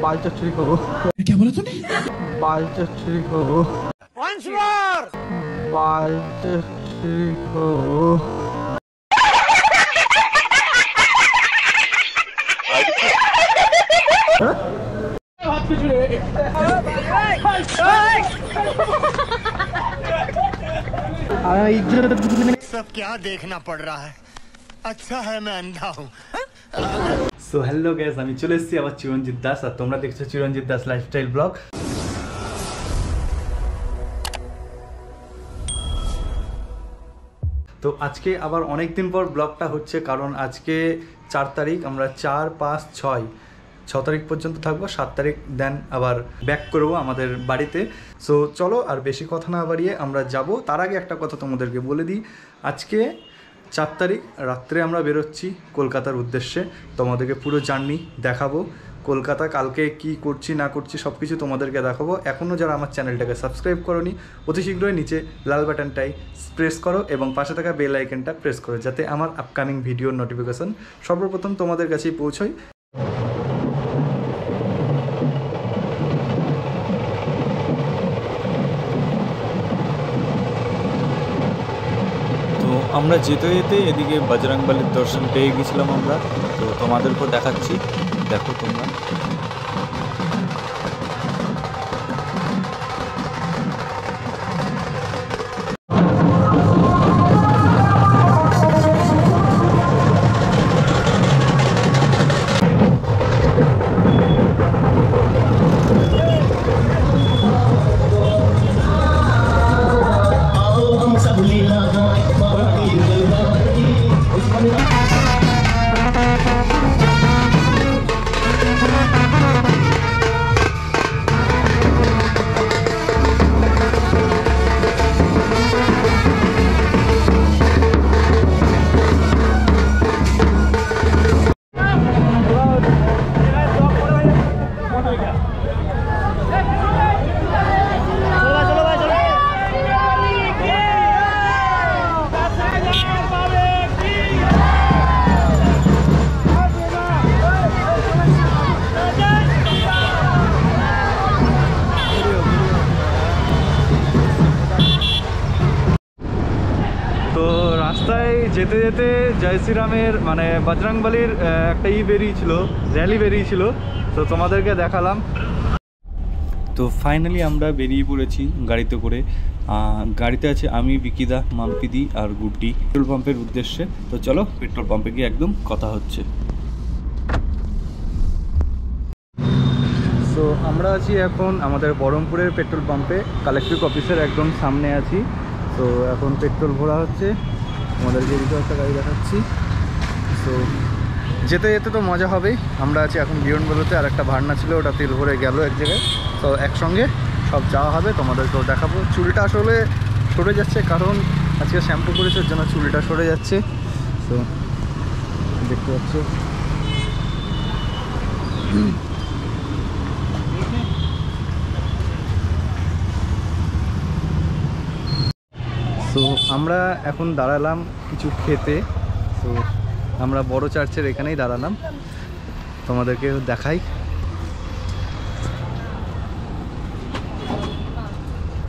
बाल चच्चड़ी खाओ। क्या बोला तूने? बाल चच्चड़ी खाओ। Once more! बाल चच्चड़ी खाओ। सब क्या देखना पड़ रहा है। अच्छा है मैं अंधा हूँ। সো হ্যালো গাইস, আমি চলে এসেছি আবার চিরঞ্জিত দাস, আর তোমরা দেখছো চিরঞ্জিত দাস লাইফস্টাইল ব্লগ। তো আজকে আবার অনেক দিন পর ব্লগটা হচ্ছে, কারণ আজকে 4 তারিখ, আমরা 4, 5, 6 তারিখ পর্যন্ত থাকবো। 7 তারিখ দেন আবার ব্যাক করবো আমাদের বাড়িতে। সো চলো আর বেশি কথা না বাড়িয়ে আমরা যাব। তার আগে একটা কথা তোমাদেরকে বলে দিই, আজকে 4 তারিখ রাত্রে আমরা বেরোচ্ছি কলকাতার উদ্দেশ্যে। তোমাদেরকে পুরো জার্নি দেখাবো, কলকাতা কালকে কি করছি না করছি সব কিছু তোমাদেরকে দেখাবো। এখনও যারা আমার চ্যানেলটাকে সাবস্ক্রাইব করোনি, অতি শীঘ্রই নিচে লাল বাটনটাই প্রেস করো এবং পাশে থাকা বেল আইকনটা প্রেস করো, যাতে আমার আপকামিং ভিডিওর নোটিফিকেশন সর্বপ্রথম তোমাদের কাছেই পৌঁছয়। আমরা যেতে যেতে এদিকে বজরংবলীর দর্শন পেয়ে গেছিলাম আমরা, তো তোমাদেরকেও দেখাচ্ছি, দেখো তোমরা। রাস্তায় যেতে যেতে জয় শ্রীরামের মানে বজরংবলীর একটা বেরিয়েছিল, র্যালি বেরিয়েছিল, তো তোমাদেরকে দেখালাম। তো ফাইনালি আমরা বেরিয়ে পড়েছি গাড়িতে করে। গাড়িতে আছে আমি, বিকিদা, মাম্পিদি আর গুড্ডি পেট্রোল পাম্পের উদ্দেশ্যে। তো চলো পেট্রোল পাম্পে গিয়ে একদম কথা হচ্ছে। তো আমরা আছি এখন আমাদের বহরমপুরের পেট্রোল পাম্পে, কালেক্টর অফিসের একদম সামনে আছি। তো এখন পেট্রোল ভরা হচ্ছে, আমাদেরকে এদিকেও একটা গাড়ি দেখাচ্ছি। তো যেতে যেতে তো মজা হবেই। আমরা আছি এখন বিয়নবেলোতে, আর একটা ভাড়না ছিল ওটা তেল ভরে গেল এক জায়গায়, তো একসঙ্গে সব যাওয়া হবে, তোমাদেরকেও দেখাবো। চুলটা আসলে সরে যাচ্ছে, কারণ আজকে শ্যাম্পু করেছে ওর জন্য চুলটা সরে যাচ্ছে। তো দেখতে পাচ্ছ। তো আমরা এখন দাঁড়ালাম কিছু খেতে। তো আমরা বড় চার্চের এখানেই দাঁড়ালাম, তোমাদেরকে দেখাই।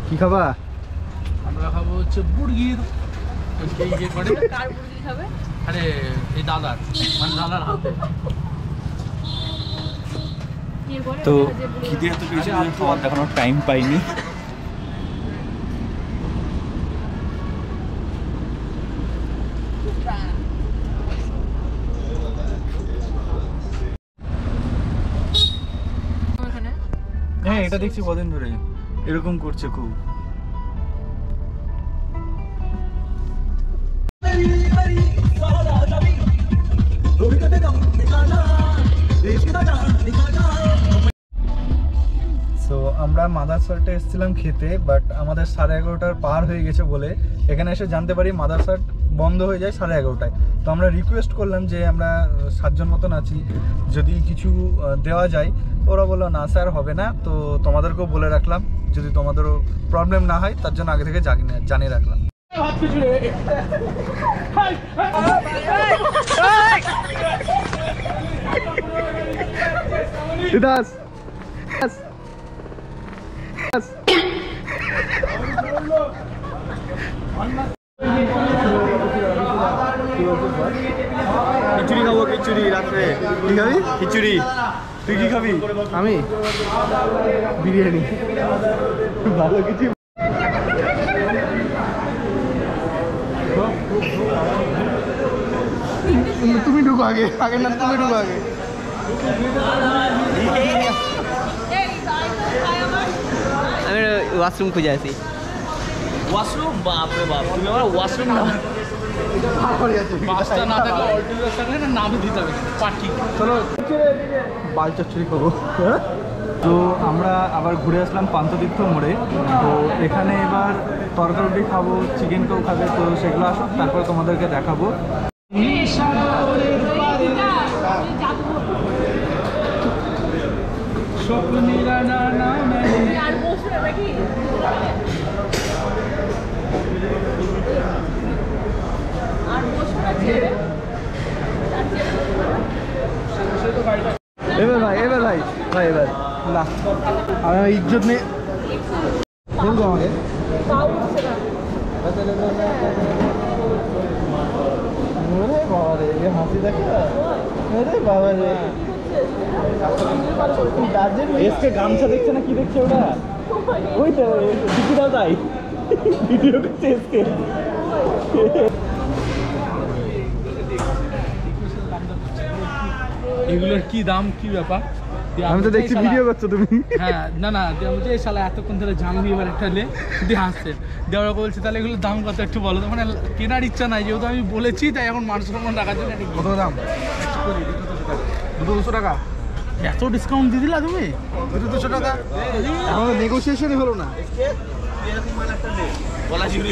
কি খাবা? আমরা খাবো হচ্ছে মুরগির। কার মুরগি খাবে? আরে এই দাদার, মানে দাদার হাতে। তো খিদে এত পেয়েছে যে খাবার দেখানোর টাইম পাইনি। হ্যাঁ, এটা দেখছি কদিন ধরে এরকম করছে খুব। সো আমরা মাদারসাটে এসেছিলাম খেতে, বাট আমাদের 11:30 পার হয়ে গেছে বলে এখানে এসে জানতে পারি মাদারসাট বন্ধ হয়ে যায় 11:30টায়। তো আমরা রিকোয়েস্ট করলাম যে আমরা 7 জন মতন আছি, যদি কিছু দেওয়া যায়। তো ওরা বললো না স্যার হবে না। তো তোমাদেরকেও বলে রাখলাম, যদি তোমাদেরও প্রবলেম না হয় তার জন্য আগে থেকে জানিয়ে রাখলাম। দাস খিচুড়ি খাবো, খিচুড়ি রাত্রে। কি খাবি? খিচুড়ি। তুই কি খাবি? আমি বিরিয়ানি। ভালো কিছু। তুমি ঢুকো আগে, আগে না তুমি ঢুকো আগে। আমি ওয়াশরুম খুঁজে আছি। ওয়াশরুম? বাপরে বাপ, তুমি আমার ওয়াশরুম না নামই দিতে হবে পার্টি। চলো বাল চচ্চড়ি খাবো। তো আমরা আবার ঘুরে আসলাম পান্থতীর্থ মোড়ে। তো এখানে এবার তরকারি খাবো, চিকেন কেউ খাবে, তো সেগুলো আসুক, তারপর তোমাদেরকে দেখাবো। এবার ভাই, এবার ভাই, ভাই এবার না, আমি ইজ্জত নেই। বলবো আমাকে বাবা রে, হাসি দেখে বাবা রে। এসকে গামছা দেখছে না, কি দেখছে ওটা? ওই তো দিদিরা তাই ভিডিও করছে এসকে। এগুলোর কি দাম, কি ব্যাপার? আমি তো দেখছি ভিডিও করছো তুমি। হ্যাঁ, না না, বলছে এই শালা এতক্ষণ ধরে জাম দিয়ে এবার একটা লে দিয়ে হাসছে। দেওয়ার বলছে তাহলে এগুলোর দাম কত একটু বলো তো। মানে কেনার ইচ্ছা নাই, যেহেতু আমি বলেছি তাই এখন মানুষ সম্মান রাখার জন্য। কত দাম? 200 টাকা। এত ডিসকাউন্ট দিয়ে দিলা তুমি? 200 টাকা এখন নেগোসিয়েশনই হলো না।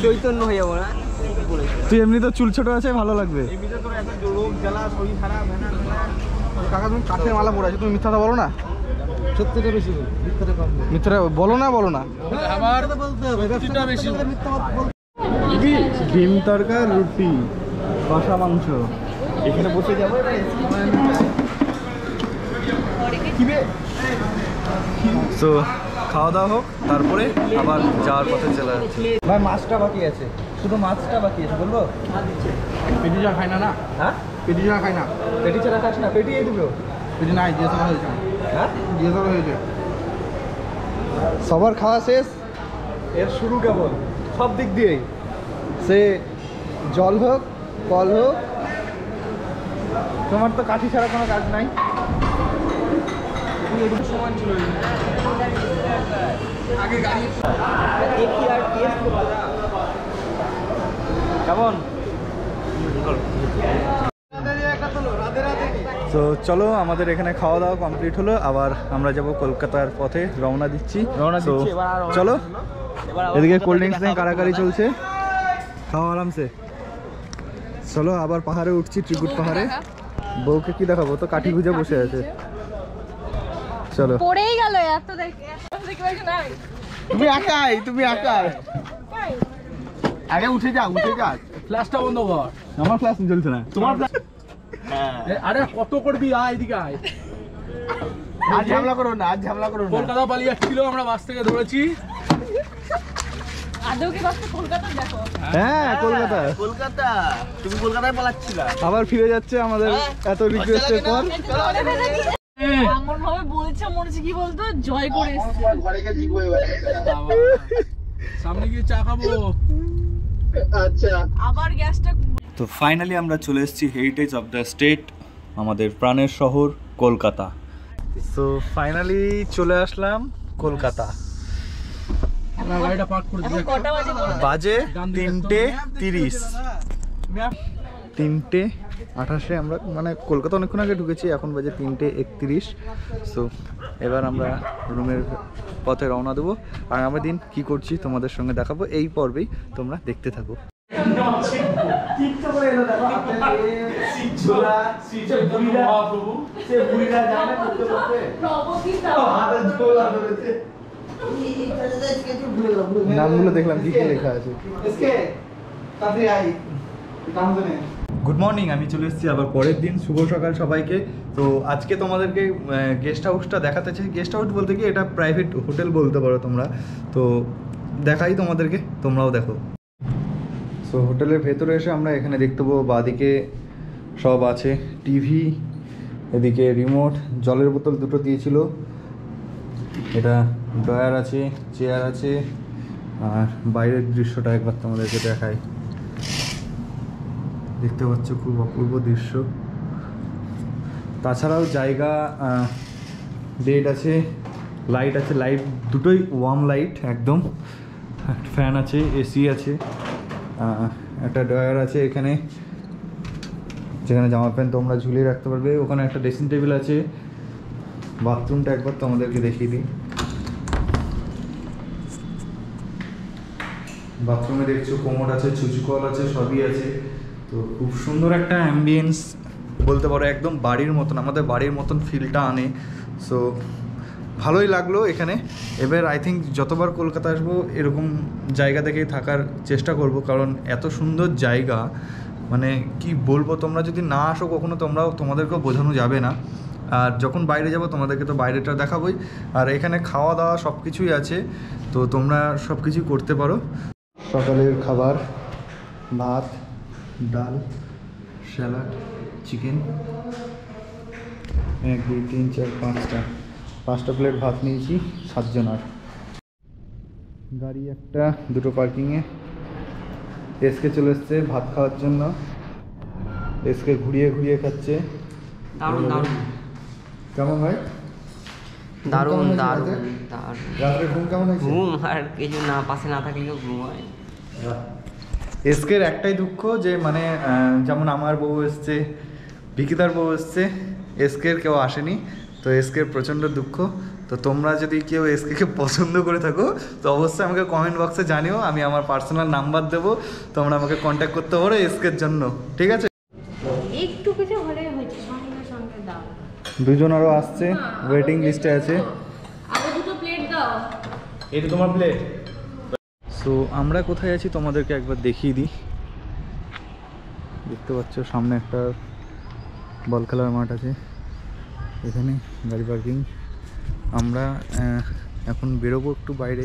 চৈতন্য হয়ে যাবো না? তুই এমনি তো চুল ছোট আছে, ভালো লাগবে। কাকা তুমি কাঠের মালা পরে আছো, তুমি মিথ্যাটা বলো না। সত্যিটা বেশি বলো, মিথ্যাটা বলো না, বলো না। আবার সত্যিটা বেশি। ডিম তরকা, রুটি, কষা মাংস। এখানে বসে যাবো। তো খাওয়া দাওয়া হোক, তারপরে আবার যাওয়ার পথে চলে যাচ্ছে। ভাই মাছটা বাকি আছে, শুধু মাছটা বাকি আছে, বলবো? পেটি চা খাই না না? হ্যাঁ, পেটি চা খাই না। পেটি ছাড়া খাস না? পেটি এই দিবো? পেটি নাই, দিয়ে সবার হয়েছে। হ্যাঁ, দিয়ে সবার হয়েছে। সবার খাওয়া শেষ, এর শুরু কেবল সব দিক দিয়েই। সে জল হোক, কল হোক। তোমার তো কাঠি ছাড়া কোনো কাজ নাই। সমান ছিল দেখি আর টেস্ট কেমন? তো চলো, আমাদের এখানে খাওয়া দাওয়া কমপ্লিট হলো, আবার আমরা যাব কলকাতার পথে রওনা দিচ্ছি। তো চলো, এদিকে কোল্ড ড্রিঙ্কস নিয়ে কারাকারি চলছে, খাওয়া আরামসে। চলো আবার পাহাড়ে উঠছি, ত্রিকুট পাহাড়ে। বউকে কি দেখাবো, তো কাঠি খুঁজে বসে আছে। চলো, পড়েই গেল এত দেখে নাই। তুমি একাই, তুমি একাই। আগে উঠে যা, উঠে যা। ফ্ল্যাশটা বন্ধ কর। আমার ফ্ল্যাশ জ্বলছে না, তোমার ফ্ল্যাশ। আরে কত করবি, আয় এদিকে আয়। আজ ঝামেলা করো না, আজ ঝামেলা করো না। কলকাতা পালিয়ে যাচ্ছিল, আমরা বাস থেকে ধরেছি। আদৌ কি বাসটা কলকাতা দেখো? হ্যাঁ, কলকাতা। কলকাতা? তুমি কলকাতায় পালাচ্ছিলা? আবার ফিরে যাচ্ছে আমাদের এত রিকোয়েস্টের পর। এমন ভাবে বলছে মনে হচ্ছে কি বলতো, জয় করে এসেছে। সামনে গিয়ে চা খাবো। আবার গ্যাসটা তো ফাইনালি আমরা চলে এসেছি হেরিটেজ অফ দ্য স্টেট, আমাদের প্রাণের শহর কলকাতা। তো ফাইনালি চলে আসলাম কলকাতা। গাড়িটা পার্ক করে দিই। কটা বাজে বলো? বাজে 3:30। 3:28 আমরা মানে কলকাতা অনেকক্ষণ আগে ঢুকেছি, এখন বাজে 3:31। সো এবার আমরা রুমের পথে রওনা দেবো। আগামী দিন কি করছি তোমাদের সঙ্গে দেখাবো এই পর্বেই, তোমরা দেখতে থাকো। নামগুলো দেখলাম কি কি লেখা আছে। গুড মর্নিং, আমি চলে এসেছি আবার পরের দিন। শুভ সকাল সবাইকে। তো আজকে তোমাদেরকে গেস্ট হাউসটা দেখাতে চাই। গেস্ট হাউস বলতে কি, এটা প্রাইভেট হোটেল বলতে পারো তোমরা। তো দেখাই তোমাদেরকে, তোমরাও দেখো। সো হোটেলের ভেতরে এসে আমরা এখানে দেখতে পাবো বাঁদিকে সব আছে, টিভি, এদিকে রিমোট, জলের বোতল দুটো দিয়েছিল, এটা ড্রয়ার আছে, চেয়ার আছে, আর বাইরের দৃশ্যটা একবার তোমাদেরকে দেখাই। দেখতে পাচ্ছ খুব অপূর্ব দৃশ্য। তাছাড়াও জায়গা, বেড আছে, লাইট আছে, লাইট দুটোই ওয়ার্ম লাইট একদম, ফ্যান আছে, এসি আছে, একটা ড্রয়ার আছে এখানে যেখানে জামা প্যান্ট তোমরা ঝুলিয়ে রাখতে পারবে। ওখানে একটা ড্রেসিং টেবিল আছে। বাথরুমটা একবার তোমাদেরকে দেখিয়ে দিই। বাথরুমে দেখছো কোমোড আছে, ছুঁচু কল আছে, সবই আছে। তো খুব সুন্দর একটা অ্যাম্বিয়েন্স বলতে পারো, একদম বাড়ির মতন, আমাদের বাড়ির মতন ফিলটা আনে। সো ভালোই লাগলো এখানে। এবার আই থিঙ্ক যতবার কলকাতা আসবো এরকম জায়গা দেখেই থাকার চেষ্টা করব, কারণ এত সুন্দর জায়গা মানে কি বলবো, তোমরা যদি না আসো কখনো তোমাদেরকেও বোঝানো যাবে না। আর যখন বাইরে যাব তোমাদেরকে তো বাইরেটা দেখাবোই। আর এখানে খাওয়া দাওয়া সব কিছুই আছে, তো তোমরা সব কিছুই করতে পারো। সকালের খাবার ভাত, ডাল, স্যালাড, চিকেন, 1 2 3 4 5টা প্লেট ভাত নিয়েছি 7 জনের। গাড়ি একটা দুটো পার্কিংয়ে। এসকে চলে এসছে ভাত খাওয়ার জন্য। এসকে ঘুরিয়ে ঘুরিয়ে খাচ্ছে। কেমন ভাই? দারুণ দারুণ রাত্রে ঘুম কেমন হয়েছে? ঘুম আর কিছু না, পাশে না থাকলেও ঘুম হয়। এসকের একটাই দুঃখ যে মানে যেমন আমার বউ এসছে, বিকিতার বউ এসছে, এসকের কেউ আসেনি। তো এসকের প্রচণ্ড দুঃখ। তো তোমরা যদি কেউ এসকে পছন্দ করে থাকো তো অবশ্যই আমাকে কমেন্ট বক্সে জানিও, আমি আমার পার্সোনাল নাম্বার দেবো, তোমরা আমাকে কন্ট্যাক্ট করতে পারো এসকের জন্য, ঠিক আছে? একটু কিছু হলে হয়েছে, সঙ্গে সঙ্গে দাও। দুজন আরও আসছে, ওয়েটিং লিস্টে আছে। আরো দুটো প্লেট দাও। এটা তোমার প্লেট। সো আমরা কোথায় আছি তোমাদেরকে একবার দেখিয়ে দিই। দেখতে পাচ্ছ সামনে একটা বল খেলার মাঠ আছে, এখানে গাড়ি পার্কিং। আমরা এখন বেরোবো একটু বাইরে।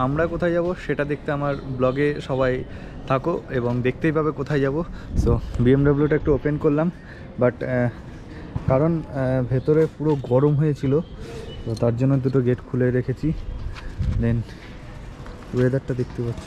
আমরা কোথায় যাব সেটা দেখতে আমার ব্লগে সবাই থাকো এবং দেখতেই পাবে কোথায় যাব। সো বিএমডাব্লিউটা একটু ওপেন করলাম, বাট কারণ ভেতরে পুরো গরম হয়েছিল, তো তার জন্য দুটো গেট খুলে রেখেছি। দেন ওয়েদারটা দেখতে পাচ্ছ।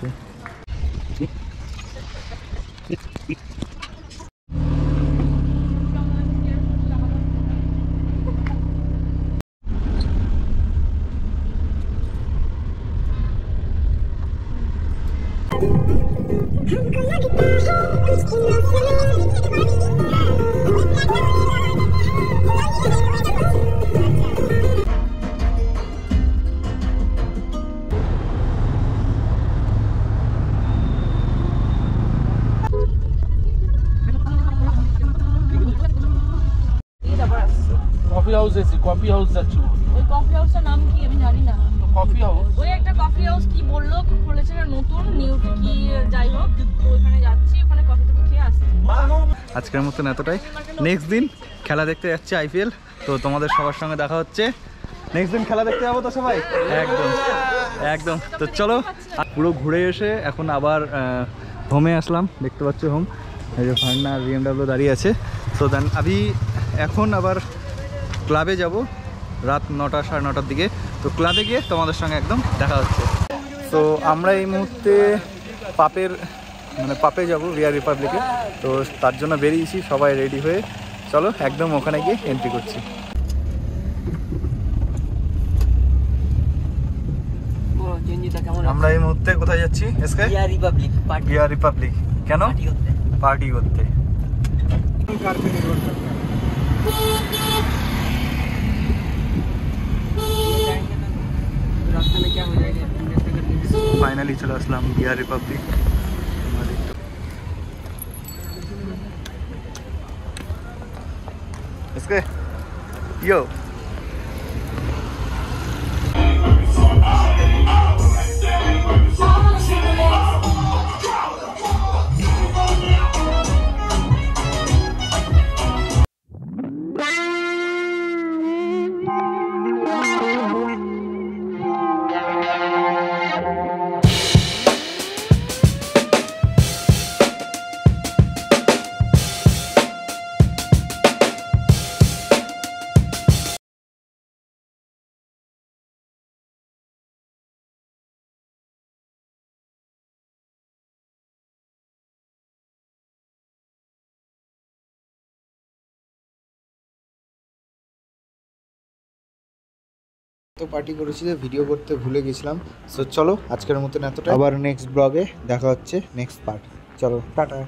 Coffee house AC, coffee house যাচ্ছি। ওই কফি হাউসের নাম কি আমি জানি না। কফি হাউস, ওই একটা কফি হাউস কি বললো, খুলেছে না নতুন, নিউ কি যাই হোক, তো ওখানে যাচ্ছি, ওখানে কফি টফি খেয়ে আসছি। আজকের মতন এতটাই। নেক্সট দিন খেলা দেখতে যাচ্ছি আইপিএল, তো তোমাদের সবার সঙ্গে দেখা হচ্ছে। নেক্সট দিন খেলা দেখতে যাবো তো সবাই, একদম একদম। তো চলো, পুরো ঘুরে এসে এখন আবার হোমে আসলাম। দেখতে পাচ্ছ হোম, এই যে ভার্না আর বিএমডাব্লিউ দাঁড়িয়ে আছে। সো দেন এখন আবার ক্লাবে যাব রাত 9টা 9:30 দিকে। তো ক্লাবে গিয়ে তোমাদের সঙ্গে একদম দেখা হচ্ছে। তো আমরা এই মুহূর্তে পাপে যাব, রিয়ার রিপাবলিকে। তো তার জন্য বেরিয়েছি সবাই রেডি হয়ে। চলো একদম ওখানে গিয়ে এন্ট্রি করছি। আমরা এই মুহূর্তে কোথায় যাচ্ছি? এসকে রিয়ার রিপাবলিক। কেন? পার্টি করতে। फाइनली चला असलाम बिहार रिपब्लिक। इसके यो পার্টি করেছি যে ভিডিও করতে ভুলে গেছিলাম। সো চলো আজকের মতন এতটা, আবার নেক্সট ব্লগে দেখা হচ্ছে নেক্সট পার্ট। চলো টাটা।